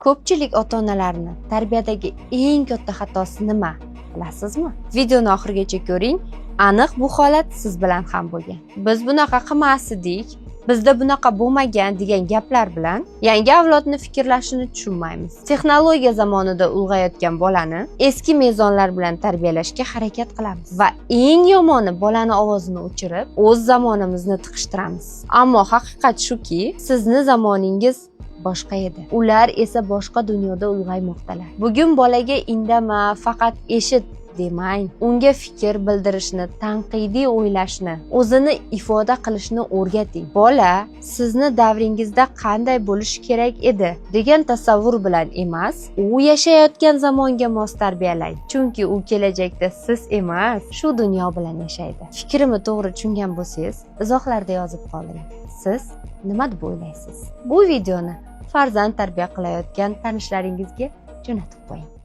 Ko'pchilik ota-onalarni tarbiyadagi eng katta xatosi nima? Bilasizmi? Videoni oxirigacha ko'ring. Aniq bu holat siz bilan ham bo'lgan. Biz bunaqa qilmasdik, bizda bunaqa bo'lmagan degan gaplar bilan yangi avlodni fikrlashini tushunmaymiz. Texnologiya zamonida ulg'ayotgan bolani eski mezonlar bilan tarbiyalashga harakat qilamiz va eng yomoni bolani ovozini o'chirib, o'z zamonimizni tiqishtiramiz. Ammo haqiqat shuki, sizni zamoningiz boshqa edi. Ular esa boshqa dunyoda ulg'aymoqdalar. Bugun bolaga indama, faqat eshit demang. Unga fikr bildirishni, tanqidiy o'ylashni, o'zini ifoda qilishni o'rgating. Bola sizni davringizda qanday bo'lish kerak edi degan tasavvur bilan emas, u yashayotgan zamonga mos tarbiyalang. Chunki u kelajakda siz emas, shu dunyo bilan yashaydi. Fikrimni to'g'ri tushungan bo'lsangiz, izohlarda yozib qoling. Siz nima deb o'ylaysiz? Bu videoni farzand tarbiya qilayotgan tanishlaringizga jo'natib qo'ying.